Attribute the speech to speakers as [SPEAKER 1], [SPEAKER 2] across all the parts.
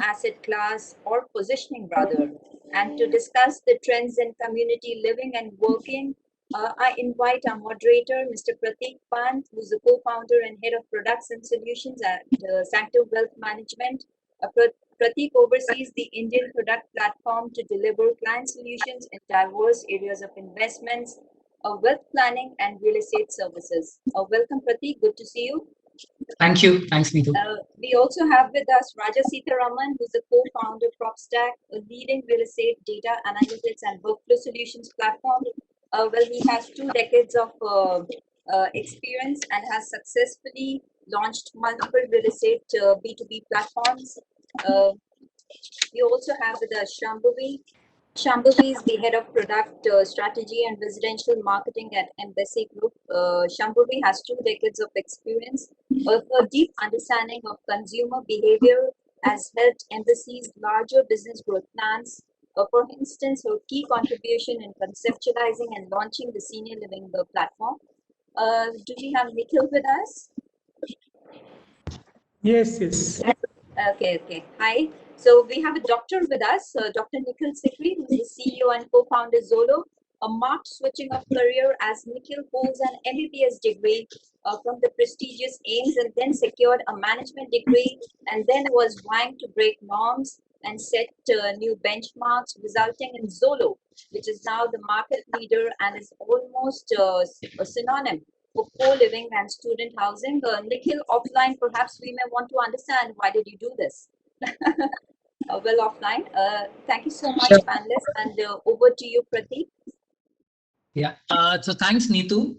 [SPEAKER 1] asset class or positioning rather. And to discuss the trends in community living and working, I invite our moderator, Mr. Prateek Pant, who's the co-founder and head of products and solutions at Sanctum Wealth Management. Prateek oversees the Indian product platform to deliver client solutions in diverse areas of investments, wealth planning, and real estate services. Welcome, Prateek. Good to see you.
[SPEAKER 2] Thank you. Thanks, Neetu.
[SPEAKER 1] We also have with us Raja Sitaraman, who's the co-founder of PropStack, a leading real estate data analytics and workflow solutions platform. He has 2 decades of experience and has successfully launched multiple real estate B2B platforms. We also have with us Shambhavi. Shambhavi is the head of product strategy and residential marketing at Embassy Group. Shambhavi has 2 decades of experience, a deep understanding of consumer behavior, has helped Embassy's larger business growth plans. For instance, her key contribution in conceptualizing and launching the senior living platform. Do we have Nikhil with us?
[SPEAKER 3] Yes, yes.
[SPEAKER 1] Okay. Hi. So we have a doctor with us, Dr. Nikhil Sikri, who is the CEO and co-founder Zolo. A marked switching of career as Nikhil holds an MBBS degree from the prestigious AIMS and then secured a management degree and then was vying to break norms and set new benchmarks, resulting in Zolo, which is now the market leader and is almost a synonym for co-living and student housing. Nikhil, offline, perhaps we may want to understand why did you do this? Well, offline. Thank you so much, panelists, and over to you, Prateek.
[SPEAKER 2] Yeah. So thanks, Neetu.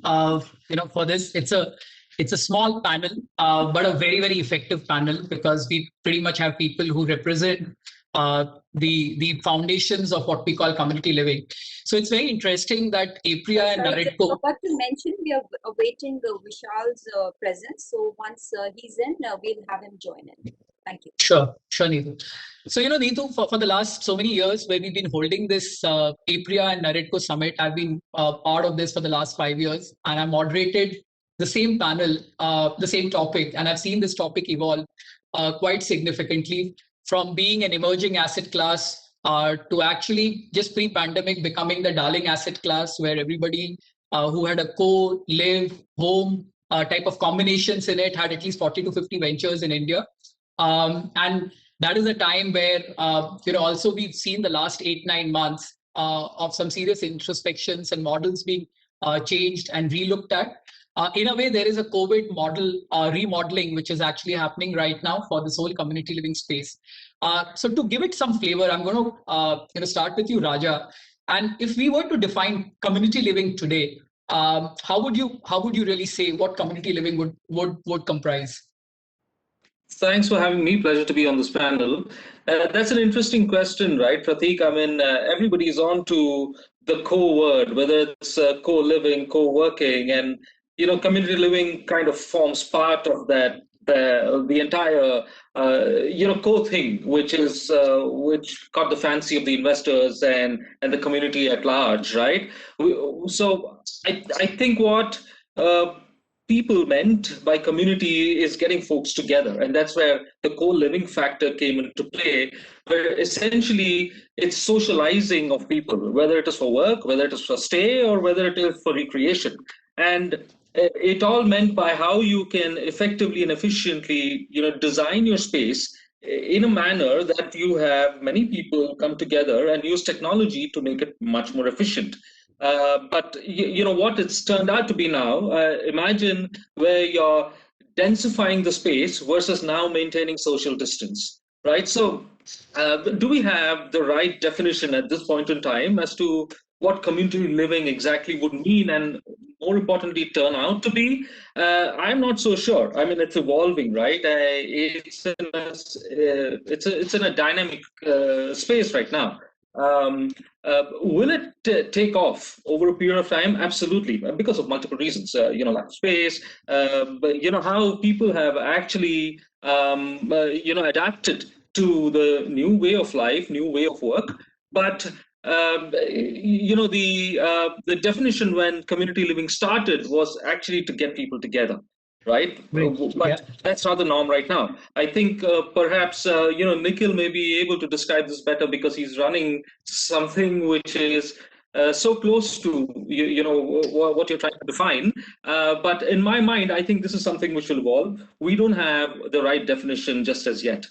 [SPEAKER 2] For this, it's a small panel, but a very, very effective panel because we pretty much have people who represent the foundations of what we call community living. So it's very interesting that Apria and Naredco.
[SPEAKER 1] I forgot to mention we are awaiting Vishal's presence. So once he's in, we'll have him join in. Thank you.
[SPEAKER 2] Sure, Neetu. So, Neetu, for the last so many years where we've been holding this Apria and Naredco Summit, I've been part of this for the last 5 years, and I moderated the same panel, the same topic, and I've seen this topic evolve quite significantly from being an emerging asset class to actually just pre-pandemic becoming the darling asset class where everybody who had a co-live home type of combinations in it had at least 40 to 50 ventures in India. And that is a time where, also we've seen the last 8-9 months of some serious introspections and models being changed and relooked at. In a way, there is a COVID model remodeling, which is actually happening right now for this whole community living space. So to give it some flavor, I'm going to start with you, Raja. And if we were to define community living today, how would you really say what community living would comprise?
[SPEAKER 4] Thanks for having me. Pleasure to be on this panel. That's an interesting question, right, Prateek? I mean, everybody's on to the co-word, whether it's co-living, co-working, and community living kind of forms part of that. The entire co-thing, which caught the fancy of the investors and the community at large, right? So I think what people meant by community is getting folks together, and that's where the co-living factor came into play, where essentially it's socializing of people, whether it is for work, whether it is for stay, or whether it is for recreation. And it all meant by how you can effectively and efficiently design your space in a manner that you have many people come together and use technology to make it much more efficient. But what it's turned out to be now, imagine where you're densifying the space versus now maintaining social distance, right? So do we have the right definition at this point in time as to what community living exactly would mean and more importantly turn out to be? I'm not so sure. I mean, it's evolving, right? It's in a dynamic space right now. Will it take off over a period of time? Absolutely, because of multiple reasons. Lack of space, but how people have actually adapted to the new way of life, new way of work. But the definition when community living started was actually to get people together. right? But that's not the norm right now. I think perhaps Nikhil may be able to describe this better because he's running something which is so close to what you're trying to define. But in my mind, I think this is something which will evolve. We don't have the right definition just as yet.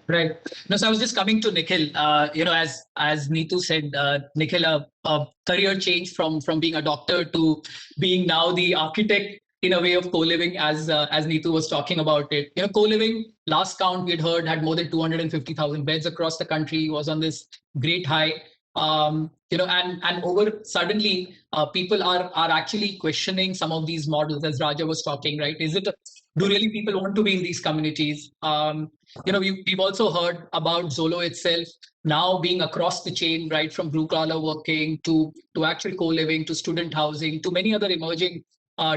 [SPEAKER 2] Right. No, so I was just coming to Nikhil. As Neetu said, Nikhil, a career change from being a doctor to being now the architect in a way of co-living, as Neetu was talking about it. Co-living, last count we had heard, had more than 250,000 beds across the country, was on this great high. And over suddenly people are actually questioning some of these models, as Raja was talking, right? Do really people want to be in these communities? We've also heard about Zolo itself now being across the chain, right, from blue collar working to actual co-living to student housing to many other emerging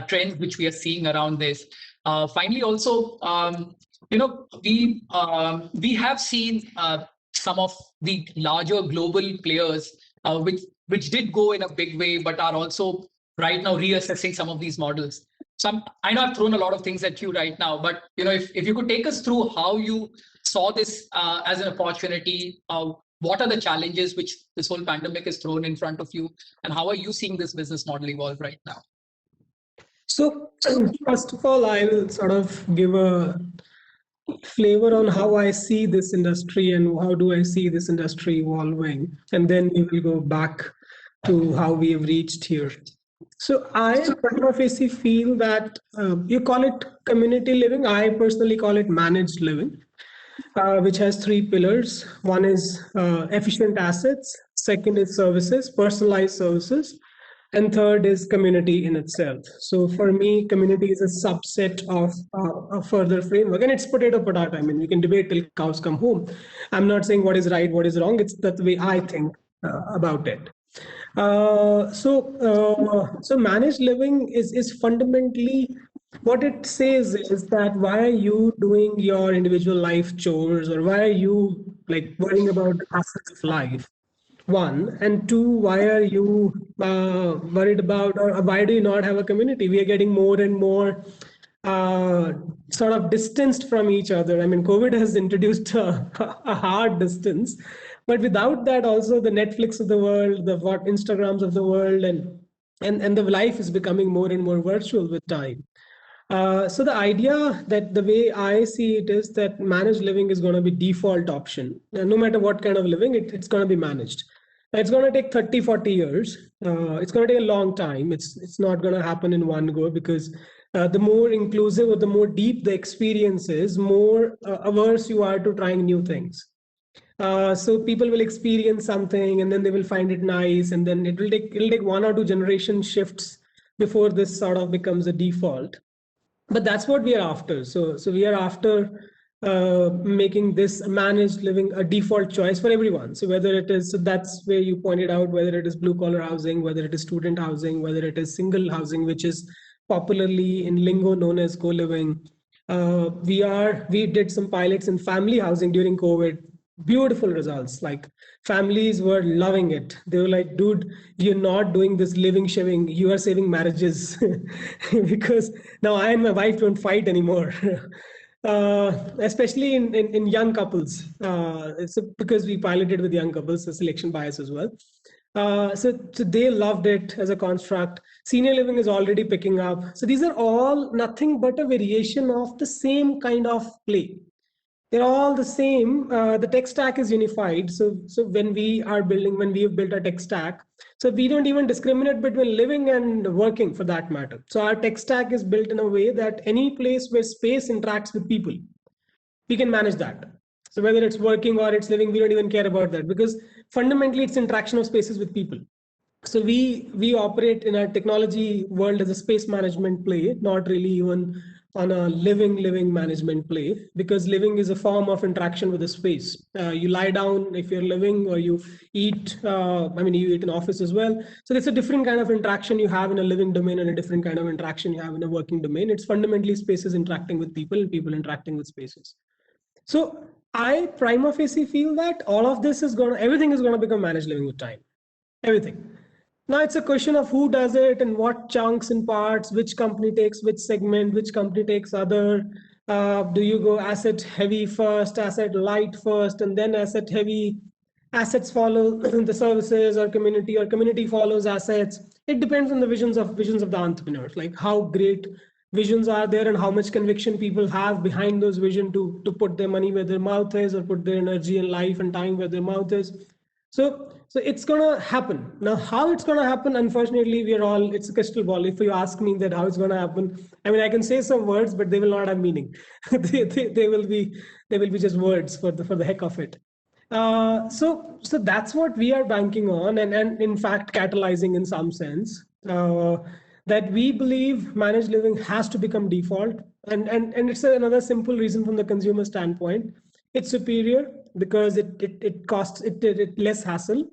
[SPEAKER 2] trends which we are seeing around this. Finally, also, we have seen some of the larger global players which did go in a big way, but are also right now reassessing some of these models. So I know I've thrown a lot of things at you right now, but if you could take us through how you saw this as an opportunity, what are the challenges which this whole pandemic has thrown in front of you, and how are you seeing this business model evolve right now?
[SPEAKER 3] So first of all, I will sort of give a flavor on how I see this industry and how do I see this industry evolving, and then we will go back to how we have reached here. So I personally feel that you call it community living. I personally call it managed living, which has three pillars. One is efficient assets. Second is services, personalized services. And third is community in itself. So for me, community is a subset of a further framework. And it's potato. I mean, we can debate till cows come home. I'm not saying what is right, what is wrong. It's the way I think about it. So managed living is fundamentally what it says is that why are you doing your individual life chores, or why are you like worrying about the assets of life? One, and two, why are you worried about, or why do you not have a community? We are getting more and more sort of distanced from each other. I mean, COVID has introduced a hard distance. But without that, also the Netflix of the world, the Instagrams of the world, and the life is becoming more and more virtual with time. So the idea that the way I see it is that managed living is going to be default option. No matter what kind of living, it's going to be managed. It's going to take 30, 40 years. It's going to take a long time. It's not going to happen in one go, because the more inclusive or the more deep the experience is, more averse you are to trying new things. So people will experience something and then they will find it nice, and then it'll take 1 or 2 generation shifts before this sort of becomes a default. But that's what we are after. So we are after making this managed living a default choice for everyone. So whether it is, so that's where you pointed out, whether it is blue collar housing, whether it is student housing, whether it is single housing, which is popularly in lingo known as co-living. We did some pilots in family housing during COVID. Beautiful results. Like families were loving it. They were like, dude, you're not doing this living shaving, you are saving marriages. Because now I and my wife don't fight anymore. Especially in young couples. It's because we piloted with young couples, so selection bias as well. So they loved it as a construct. Senior living is already picking up. So these are all nothing but a variation of the same kind of play. They're all the same. The tech stack is unified. So when we have built a tech stack, so we don't even discriminate between living and working for that matter. So our tech stack is built in a way that any place where space interacts with people, we can manage that. So whether it's working or it's living, we don't even care about that, because fundamentally it's interaction of spaces with people. So we operate in a technology world as a space management play, not really even on a living management play, because living is a form of interaction with a space. You lie down if you're living, or you eat, you eat in office as well. So it's a different kind of interaction you have in a living domain and a different kind of interaction you have in a working domain. It's fundamentally spaces interacting with people and people interacting with spaces. So I prima facie feel that all of this everything is going to become managed living with time. Everything. Now it's a question of who does it and what chunks and parts, which company takes which segment, which company takes other. Do you go asset heavy first, asset light first, and then asset heavy? Assets follow the services, or community follows assets. It depends on the visions of the entrepreneurs, like how great visions are there and how much conviction people have behind those vision to put their money where their mouth is, or put their energy and life and time where their mouth is. So it's gonna happen. Now, how it's gonna happen, unfortunately, it's a crystal ball. If you ask me that how it's gonna happen, I mean, I can say some words, but they will not have meaning. They will be just words for the heck of it. So that's what we are banking on, and in fact catalyzing in some sense. That we believe managed living has to become default, and it's another simple reason from the consumer standpoint. It's superior because it costs it less hassle,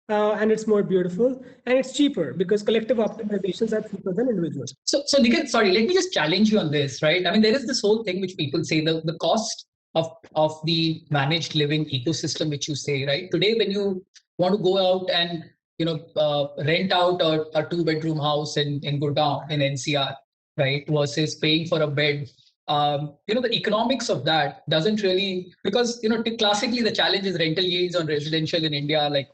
[SPEAKER 3] and it's more beautiful, and it's cheaper because collective optimizations are cheaper than individuals.
[SPEAKER 2] So Nikhil, sorry, let me just challenge you on this, right? I mean, there is this whole thing which people say, the cost of the managed living ecosystem, which you say, right? Today, when you want to go out and rent out a 2-bedroom house in Gurgaon in NCR, right, versus paying for a bed, the economics of that doesn't really, because classically the challenge is rental yields on residential in India, like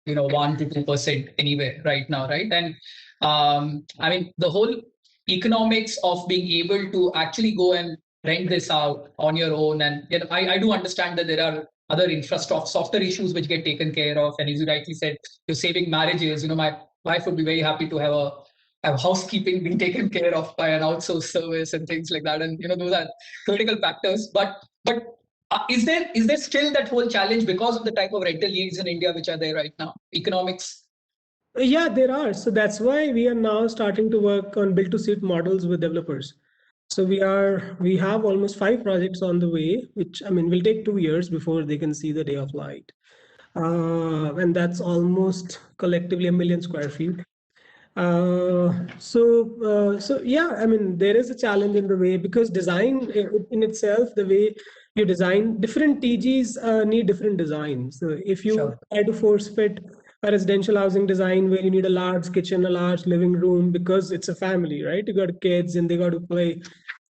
[SPEAKER 2] 1 to 2% anywhere right now, right? And I mean, the whole economics of being able to actually go and rent this out on your own, and I do understand that there are other infrastructure softer issues which get taken care of, and as you rightly said, you're saving marriages. My wife would be very happy to have housekeeping being taken care of by an outsourced service and things like that, and those are critical factors. But is there still that whole challenge because of the type of rental yields in India which are there right now? Economics.
[SPEAKER 3] Yeah, there are. So that's why we are now starting to work on build to suit models with developers. So we have almost 5 projects on the way, which I mean will take 2 years before they can see the day of light. And that's almost collectively 1 million square feet. So yeah, I mean there is a challenge in the way, because design in itself, the way you design different TGs need different designs. So if you
[SPEAKER 2] Sure.
[SPEAKER 3] try to force fit a residential housing design where you need a large kitchen, a large living room, because it's a family, right? You got kids and they got to play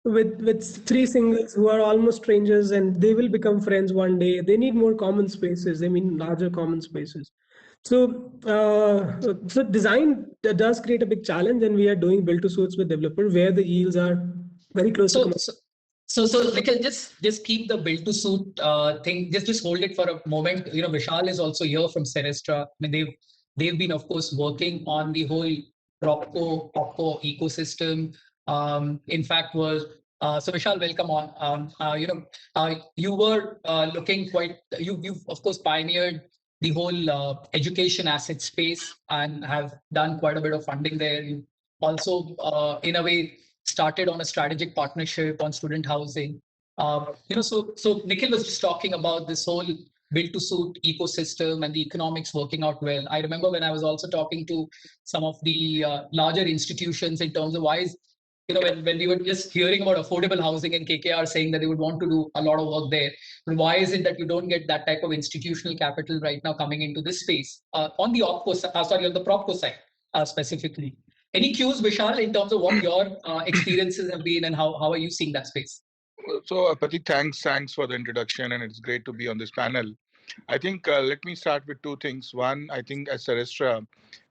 [SPEAKER 3] with 3 singles who are almost strangers, and they will become friends one day. They need more common spaces. They mean larger common spaces. So design does create a big challenge, and we are doing build to suits with developer where the yields are very close to
[SPEAKER 2] So,
[SPEAKER 3] commercial.
[SPEAKER 2] so Nikhil, just keep the build to suit thing. Just hold it for a moment. Vishal is also here from Cerestra. I mean, they've been, of course, working on the whole PropCo ecosystem. In fact, was so Vishal, welcome on. You were looking quite. You've of course pioneered the whole education asset space and have done quite a bit of funding there. You also, in a way, started on a strategic partnership on student housing. So Nikhil was just talking about this whole build to suit ecosystem and the economics working out well. I remember when I was also talking to some of the larger institutions in terms of why is, when we were just hearing about affordable housing and KKR saying that they would want to do a lot of work there, and why is it that you don't get that type of institutional capital right now coming into this space on the on the PropCo side specifically? Any cues, Vishal, in terms of what your experiences have been and how are you seeing that space?
[SPEAKER 5] So, Pratik, thanks for the introduction, and it's great to be on this panel. I think let me start with 2 things. One, I think as Sarestra,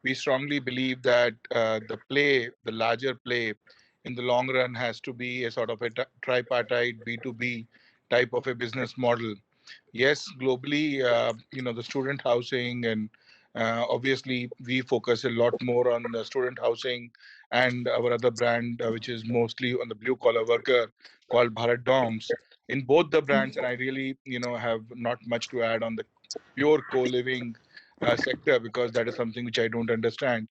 [SPEAKER 5] we strongly believe that the larger play, in the long run has to be a sort of a tripartite B2B type of a business model. Yes, globally, the student housing and obviously we focus a lot more on the student housing and our other brand, which is mostly on the blue collar worker called Bharat Doms. In both the brands, and I really, have not much to add on the pure co-living sector because that is something which I don't understand.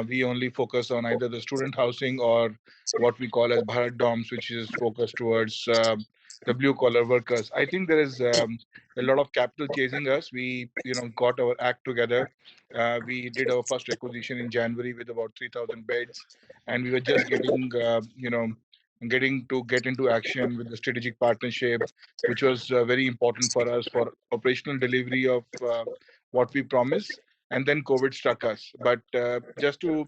[SPEAKER 5] We only focus on either the student housing or what we call as Bharat Doms, which is focused towards the blue collar workers. I think there is a lot of capital chasing us. We, got our act together. We did our first acquisition in January with about 3,000 beds, and we were just getting to get into action with the strategic partnership, which was very important for us for operational delivery of what we promise. and then COVID struck us. But just to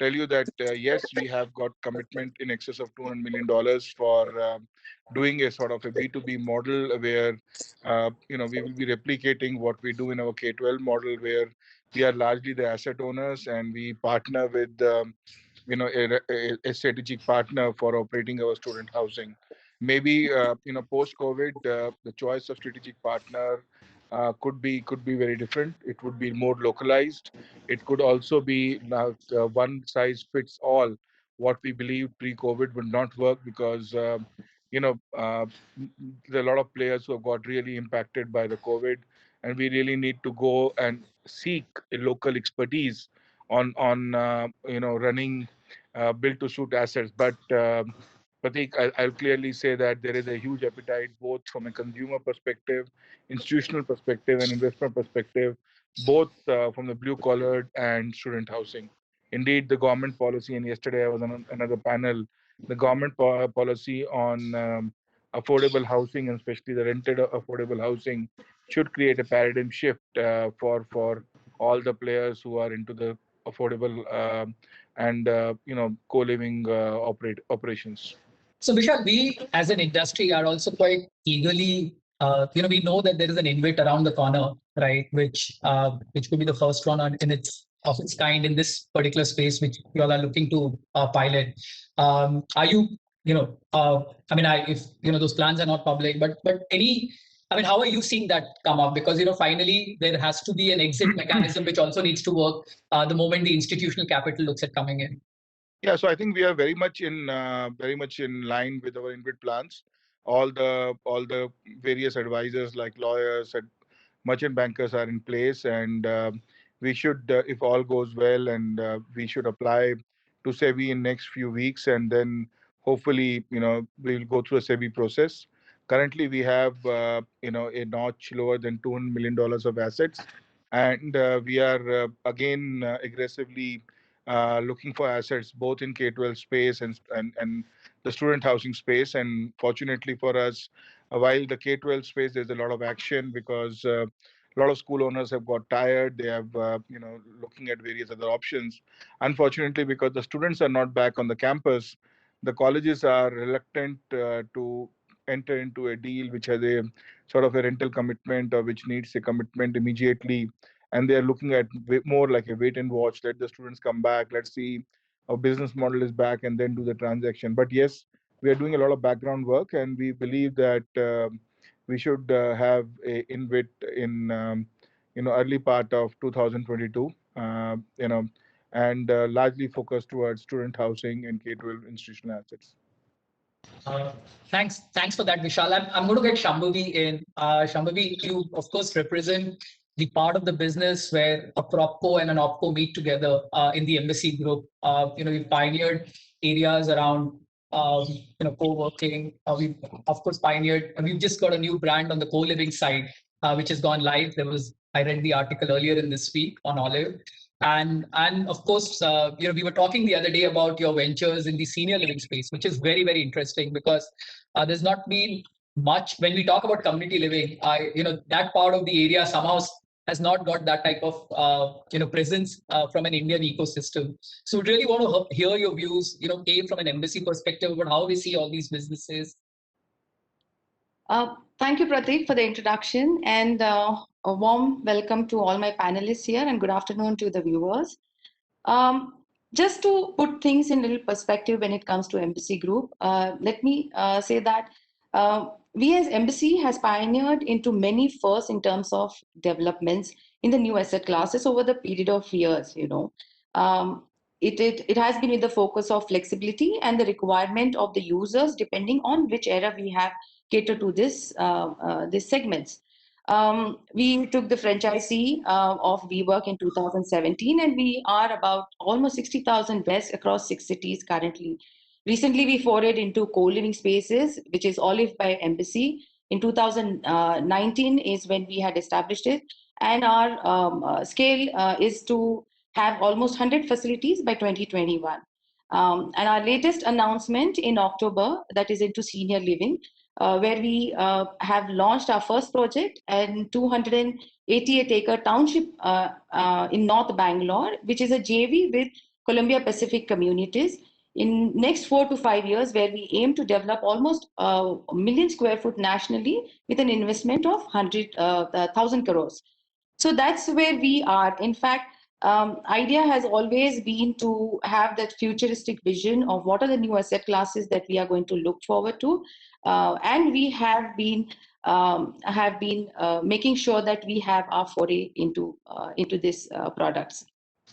[SPEAKER 5] tell you that yes, we have got commitment in excess of $200 million for doing a sort of a B2B model where we will be replicating what we do in our K-12 model, where we are largely the asset owners and we partner with a strategic partner for operating our student housing. Maybe post COVID, the choice of strategic partner could be very different. It would be more localized. It could also be now one size fits all. What we believed pre-COVID would not work because there are a lot of players who have got really impacted by the COVID, and we really need to go and seek a local expertise on running build to suit assets. But Pratik, I'll clearly say that there is a huge appetite both from a consumer perspective, institutional perspective, and investor perspective, both from the blue collared and student housing. Indeed, the government policy, and yesterday I was on another panel, the government policy on affordable housing, and especially the rented affordable housing, should create a paradigm shift for all the players who are into the affordable and co-living operations.
[SPEAKER 2] So Vishal, we as an industry are also quite eagerly, we know that there is an InvIT around the corner, right? Which could be the first one in its kind in this particular space, which you all are looking to pilot. Are you, if those plans are not public, but how are you seeing that come up? Because finally there has to be an exit mechanism which also needs to work the moment the institutional capital looks at coming in.
[SPEAKER 5] Yeah, so I think we are very much in line with our InvIT plans. All the various advisors like lawyers and merchant bankers are in place, and we should, if all goes well, and we should apply to SEBI in next few weeks, and then hopefully we'll go through a SEBI process. Currently, we have a notch lower than $200 million of assets, and we are again aggressively looking for assets both in K-12 space and the student housing space. And fortunately for us, while the K-12 space, there's a lot of action because a lot of school owners have got tired. They have, looking at various other options. Unfortunately, because the students are not back on the campus, the colleges are reluctant to enter into a deal which has a sort of a rental commitment or which needs a commitment immediately, and they are looking at more like a wait and watch. Let the students come back. Let's see our business model is back, and then do the transaction. But yes, we are doing a lot of background work, and we believe that we should have a InvIT in early part of 2022. And largely focused towards student housing and K-12 institutional assets.
[SPEAKER 2] Thanks for that, Vishal. I'm going to get Shambhavi in. Shambhavi, you of course represent the part of the business where a PropCo and an OpCo meet together in the Embassy Group. We pioneered areas around co-working. We've of course pioneered, and we've just got a new brand on the co-living side, which has gone live. I read the article earlier in this week on Olive. And of course, we were talking the other day about your ventures in the senior living space, which is very, very interesting because there's not been much when we talk about community living. That part of the area somehow has not got that type of presence from an Indian ecosystem. So we really want to hear your views, from an embassy perspective about how we see all these businesses.
[SPEAKER 6] Thank you, Pratik, for the introduction, and a warm welcome to all my panelists here, and good afternoon to the viewers. Just to put things in a little perspective when it comes to Embassy Group, let me say that we as Embassy has pioneered into many firsts in terms of developments in the new asset classes over the period of years. It has been with the focus of flexibility and the requirement of the users depending on which era we have catered to this segments. We took the franchisee of WeWork in 2017, and we are about almost 60,000 beds across 6 cities currently. Recently, we forayed into co-living spaces, which is Olive by Embassy. In 2019 is when we had established it, and our scale is to have almost 100 facilities by 2021. And our latest announcement in October, that is into senior living, where we have launched our first project and 288-acre township in North Bangalore, which is a JV with Columbia Pacific Communities. In next 4 to 5 years, where we aim to develop almost a million square foot nationally with an investment of 100,000 crores. So that's where we are. In fact, idea has always been to have that futuristic vision of what are the new asset classes that we are going to look forward to, and we have been making sure that we have our foray into these products.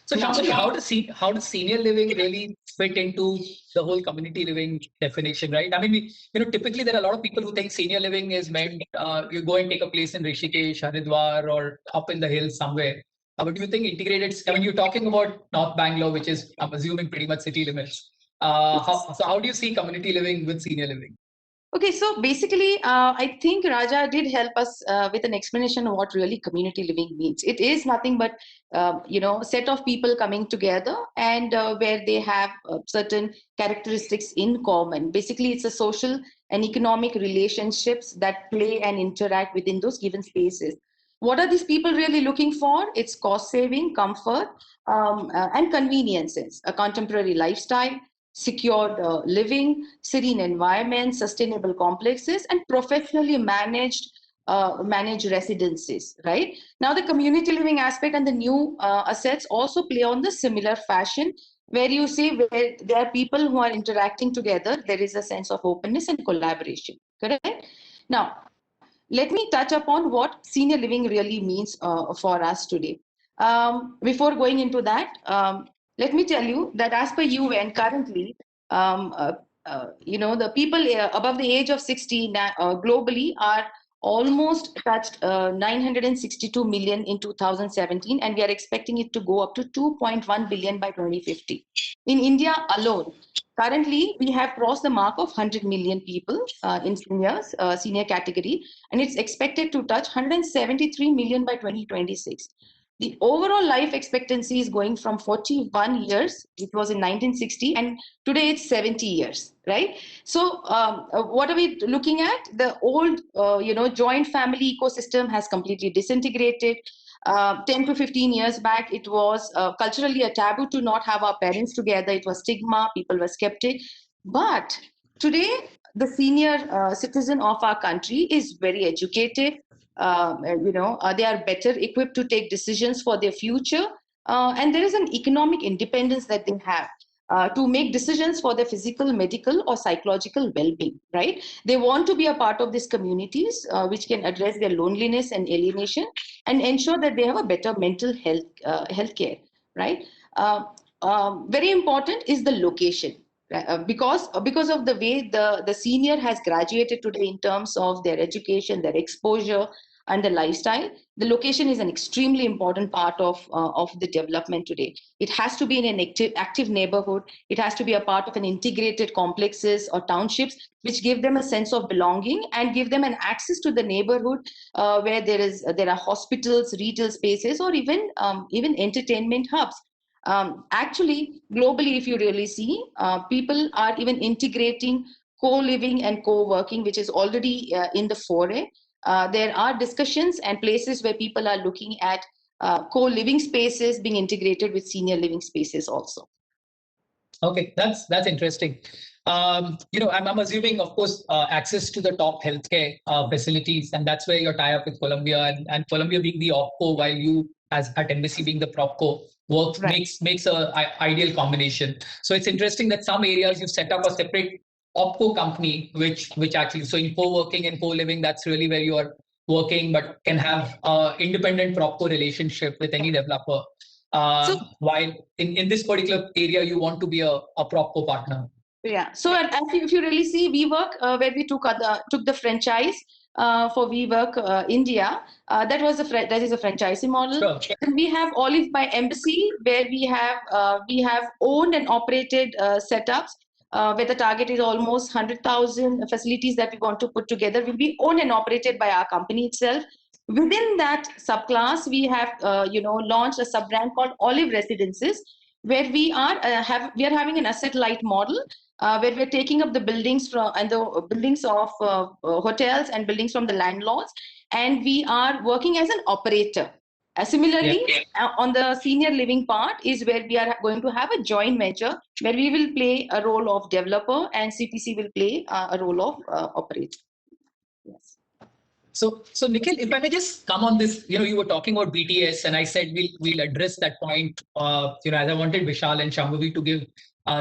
[SPEAKER 2] So Shambhavi, how does senior living really fit into the whole community living definition, right? I mean, typically there are a lot of people who think senior living is meant you go and take a place in Rishikesh, Haridwar, or up in the hills somewhere. But do you think integrated? I mean, you're talking about North Bangalore, which is, I'm assuming, pretty much city limits. How do you see community living with senior living?
[SPEAKER 6] Okay, so basically, I think Raja did help us with an explanation of what really community living means. It is nothing but, a set of people coming together and where they have certain characteristics in common. Basically, it's a social and economic relationships that play and interact within those given spaces. What are these people really looking for? It's cost saving, comfort, and conveniences, a contemporary lifestyle, secured living, serene environments, sustainable complexes, and professionally managed residences. Right now, the community living aspect and the new assets also play on the similar fashion, where you see where there are people who are interacting together. There is a sense of openness and collaboration. Correct. Now, let me touch upon what senior living really means for us today. Before going into that, let me tell you that as per UN, currently, the people above the age of 60 globally are almost touched 962 million in 2017, and we are expecting it to go up to 2.1 billion by 2050. In India alone, currently, we have crossed the mark of 100 million people in senior category, and it's expected to touch 173 million by 2026. The overall life expectancy is going from 41 years, it was in 1960, and today it's 70 years, right? So what are we looking at? The old, joint family ecosystem has completely disintegrated. 10 to 15 years back, it was culturally a taboo to not have our parents together. It was stigma, people were skeptic. But today, the senior citizen of our country is very educated. They are better equipped to take decisions for their future. And there is an economic independence that they have. To make decisions for their physical, medical, or psychological well-being, right? They want to be a part of these communities, which can address their loneliness and alienation, and ensure that they have a better mental health care, right? Very important is the location, because of the way the senior has graduated today in terms of their education, their exposure, and the lifestyle. The location is an extremely important part of the development today. It has to be in an active neighborhood. It has to be a part of an integrated complexes or townships, which give them a sense of belonging and give them an access to the neighborhood where there are hospitals, retail spaces, or even entertainment hubs. Actually, globally, if you really see, people are even integrating co-living and co-working, which is already in the foray. There are discussions and places where people are looking at co-living spaces being integrated with senior living spaces also.
[SPEAKER 2] Okay, that's interesting. I'm assuming, of course, access to the top healthcare facilities, and that's where your tie-up with Columbia, and Columbia being the OpCo, while you at Embassy being the PropCo, makes a ideal combination. So it's interesting that some areas you've set up a separate OpCo company, which actually, so in co-working and co-living, that's really where you are working, but can have independent PropCo relationship with any developer. While in this particular area, you want to be a PropCo partner.
[SPEAKER 6] Yeah. So if you really see WeWork, where we took the franchise for WeWork India, that is a franchising model.
[SPEAKER 2] Sure.
[SPEAKER 6] And we have Olive by Embassy, where we have owned and operated setups. Where the target is almost 100,000 facilities that we want to put together will be owned and operated by our company itself. Within that subclass, we have launched a sub-brand called Olive Residences, where we are having an asset light model, where we're taking up the buildings from and the buildings of hotels and buildings from the landlords, and we are working as an operator. Similarly, on the senior living part is where we are going to have a joint venture where we will play a role of developer and CTC will play a role of operator. Yes.
[SPEAKER 2] So Nikhil, if I may just come on this, you were talking about BTS, and I said we'll address that point. As I wanted Vishal and Shambhavi to give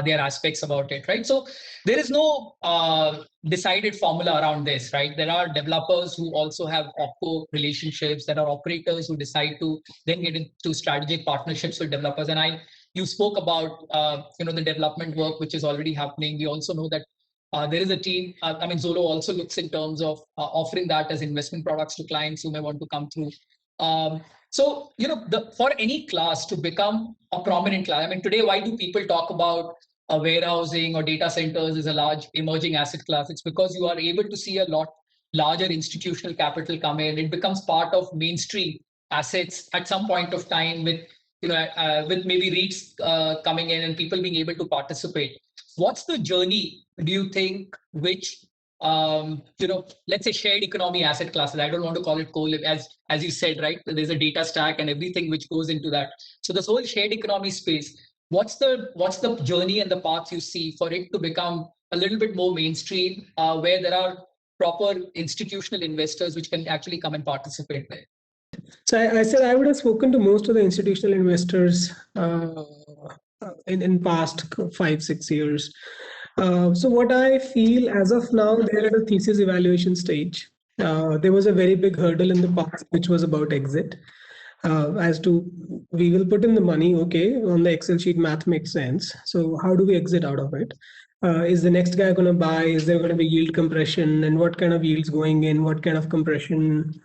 [SPEAKER 2] their aspects about it, right? So there is no decided formula around this, right? There are developers who also have OpCo relationships. There are operators who decide to then get into strategic partnerships with developers. And you spoke about the development work which is already happening. We also know that there is a team. Zolo also looks in terms of offering that as investment products to clients who may want to come through. For any class to become a prominent class, today, why do people talk about warehousing or data centers as a large emerging asset class? It's because you are able to see a lot larger institutional capital come in. It becomes part of mainstream assets at some point of time with maybe REITs coming in and people being able to participate. What's the journey, do you think, which let's say shared economy asset classes? I don't want to call it co-live, as you said, right? There's a data stack and everything which goes into that. So this whole shared economy space, what's the journey and the path you see for it to become a little bit more mainstream, where there are proper institutional investors which can actually come and participate there?
[SPEAKER 3] So I said I would have spoken to most of the institutional investors in past 5-6 years. So what I feel as of now, they're at a thesis evaluation stage. There was a very big hurdle in the past, which was about exit. As to, we will put in the money, okay, on the Excel sheet, math makes sense. So how do we exit out of it? Is the next guy going to buy? Is there going to be yield compression? And what kind of yields going in? What kind of compression?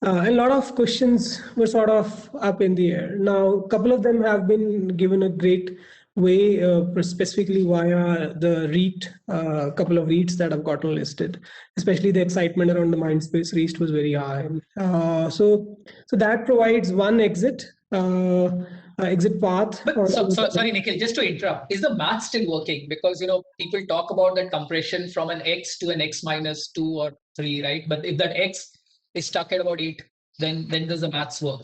[SPEAKER 3] A lot of questions were sort of up in the air. Now, a couple of them have been given a great way, specifically via the REIT, couple of REITs that have gotten listed, especially the excitement around the Mindspace REIT was very high. So that provides one exit path.
[SPEAKER 2] Sorry, Nikhil, just to interrupt, is the math still working? Because people talk about that compression from an X to an X minus 2 or 3, right? But if that X is stuck at about 8, then does the maths work?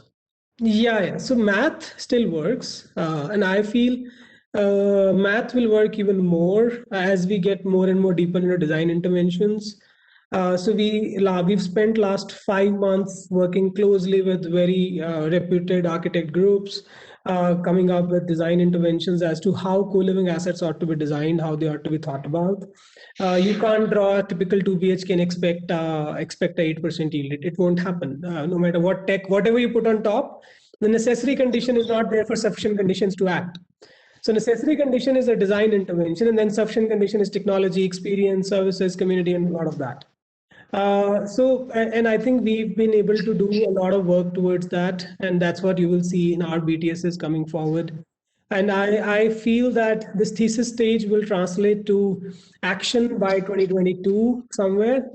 [SPEAKER 3] Yeah. So math still works, and I feel math will work even more as we get more and more deeper into design interventions. So we've spent last 5 months working closely with very reputed architect groups, coming up with design interventions as to how co-living assets ought to be designed, how they ought to be thought about. You can't draw a typical 2 BHK and expect a 8% yield. It won't happen. No matter what whatever you put on top, the necessary condition is not there for sufficient conditions to act. So necessary condition is a design intervention, and then sufficient condition is technology, experience, services, community, and a lot of that. And I think we've been able to do a lot of work towards that, and that's what you will see in our BTSs coming forward. And I feel that this thesis stage will translate to action by 2022 somewhere,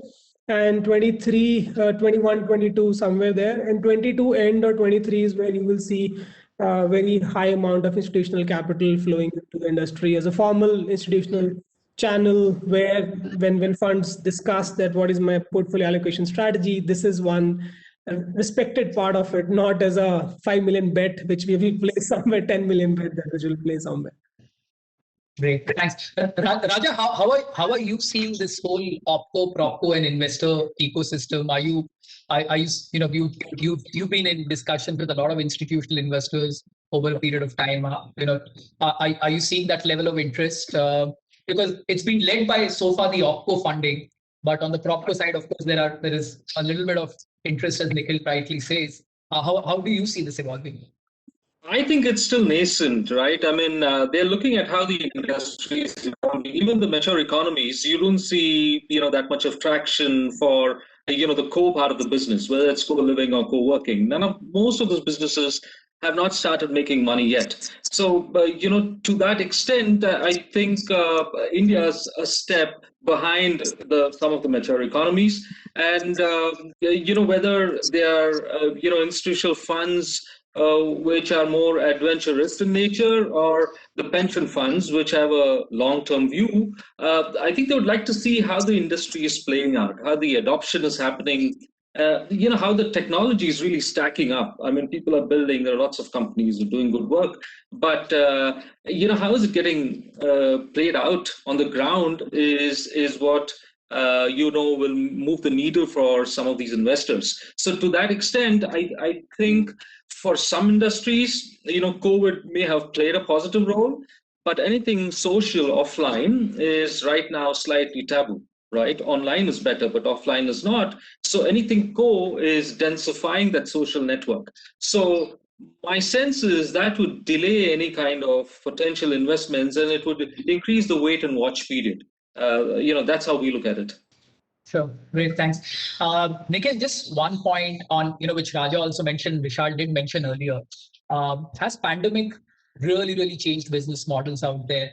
[SPEAKER 3] and 23, 21, 22 somewhere there, and 22 end or 23 is where you will see a very high amount of institutional capital flowing into the industry as a formal institutional channel, where when funds discuss that what is my portfolio allocation strategy, this is one respected part of it, not as a 5 million bet which we will play somewhere, 10 million bet that which will play somewhere.
[SPEAKER 2] Great, thanks. Raja, how are you seeing this whole OpCo, PropCo, and investor ecosystem? You've been in discussions with a lot of institutional investors over a period of time. Are you seeing that level of interest? Because it's been led by so far the OpCo funding, but on the PropCo side, of course, there is a little bit of interest, as Nikhil rightly says. How do you see this evolving?
[SPEAKER 4] I think it's still nascent, right? They're looking at how the industry is evolving. Even the mature economies, you don't see, that much of traction for, the core part of the business, whether it's co-living or co-working. Most of those businesses have not started making money yet. So, to that extent, I think India is a step behind some of the mature economies. And, whether they are, institutional funds which are more adventurous in nature, or the pension funds, which have a long-term view. I think they would like to see how the industry is playing out, how the adoption is happening, how the technology is really stacking up. I mean, people are building, there are lots of companies who are doing good work, but how is it getting played out on the ground is what will move the needle for some of these investors. So to that extent, I think for some industries, COVID may have played a positive role, but anything social offline is right now slightly taboo, right? Online is better, but offline is not. So anything is densifying that social network. So my sense is that would delay any kind of potential investments, and it would increase the wait and watch period. That's how we look at it.
[SPEAKER 2] Sure. Great. Thanks. Nikhil, just one point on, which Raja also mentioned, Vishal did mention earlier. Has pandemic really changed business models out there?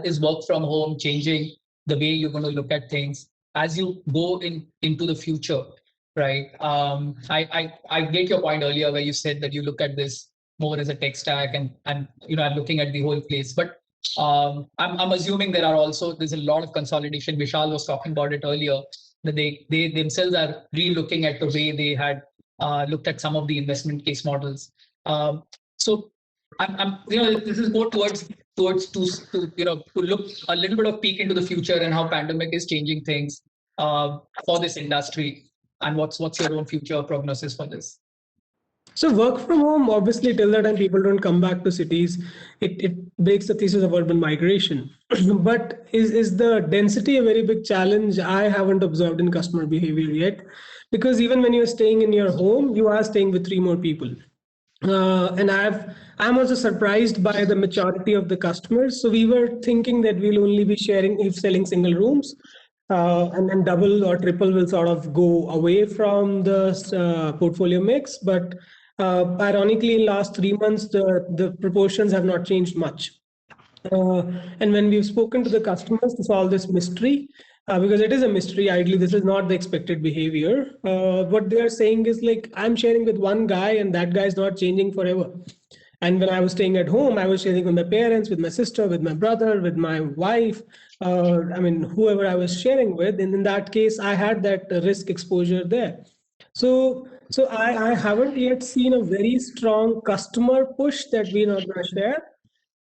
[SPEAKER 2] Is work from home changing the way you're going to look at things as you go into the future, right? I get your point earlier where you said that you look at this more as a tech stack and I'm looking at the whole place. But I'm assuming there's a lot of consolidation. Vishal was talking about it earlier, that they themselves are re-looking at the way they had looked at some of the investment case models. So I'm this is more towards to look a little bit of peek into the future and how pandemic is changing things for this industry, and what's your own future prognosis for this?
[SPEAKER 3] So work from home, obviously, till the time people don't come back to cities, it breaks the thesis of urban migration. But is the density a very big challenge? I haven't observed in customer behavior yet, because even when you're staying in your home, you are staying with 3 more people. And I'm also surprised by the maturity of the customers. So we were thinking that we'll only be selling single rooms, and then double or triple will sort of go away from the portfolio mix. But ironically, in last 3 months, the proportions have not changed much. And when we've spoken to the customers to solve this mystery, because it is a mystery, ideally, this is not the expected behavior. What they are saying is like, I'm sharing with one guy and that guy is not changing forever. And when I was staying at home, I was sharing with my parents, with my sister, with my brother, with my wife, whoever I was sharing with. And in that case, I had that risk exposure there. So I haven't yet seen a very strong customer push that we're not going to share.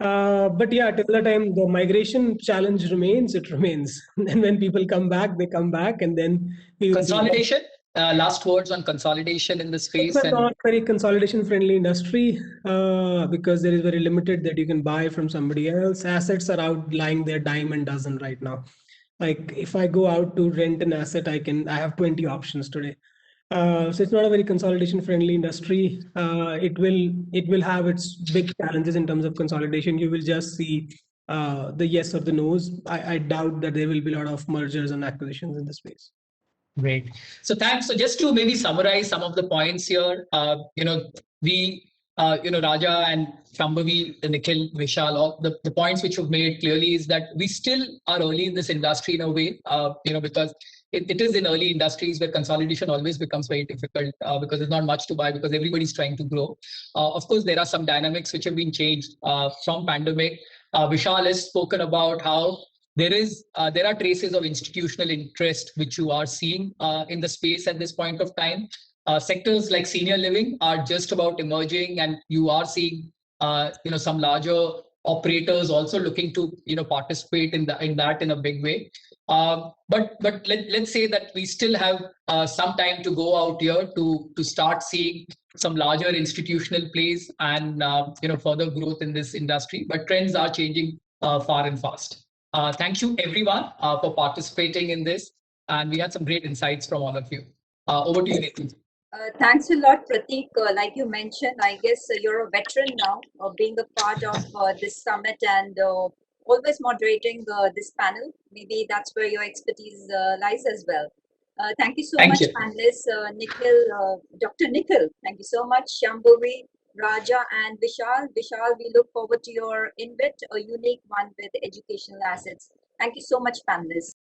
[SPEAKER 3] But yeah, till the time the migration challenge remains, it remains. And when people come back, they come back, and then we will see.
[SPEAKER 2] Consolidation. Last words on consolidation in the space.
[SPEAKER 3] It's a not very consolidation-friendly industry, because there is very limited that you can buy from somebody else. Assets are out lying there dime a dozen right now. Like if I go out to rent an asset, I have 20 options today. So it's not a very consolidation-friendly industry. It will have its big challenges in terms of consolidation. You will just see the yes or the no's. I doubt that there will be a lot of mergers and acquisitions in the space.
[SPEAKER 2] Great. So thanks. So just to maybe summarize some of the points here, Raja and Shambhavi, Nikhil, Vishal, all the points which you've made clearly is that we still are early in this industry in a way, because it is in early industries where consolidation always becomes very difficult, because there's not much to buy because everybody's trying to grow. Of course, there are some dynamics which have been changed from pandemic. Vishal has spoken about how there are traces of institutional interest which you are seeing in the space at this point of time. Sectors like senior living are just about emerging, and you are seeing some larger operators also looking to participate in that in a big way. But let's say that we still have some time to go out here to start seeing some larger institutional plays and further growth in this industry. But trends are changing far and fast. Thank you, everyone, for participating in this. And we had some great insights from all of you. Over to you, Nathan.
[SPEAKER 1] Thanks a lot, Prateek. Like you mentioned, I guess you're a veteran now of being a part of this summit and always moderating this panel. Maybe that's where your expertise lies as well. Thank you so much, panelists. Nikhil, Dr. Nikhil, thank you so much. Shambhavi, Raja, and Vishal. Vishal, we look forward to your InvIT, a unique one with educational assets. Thank you so much, panelists.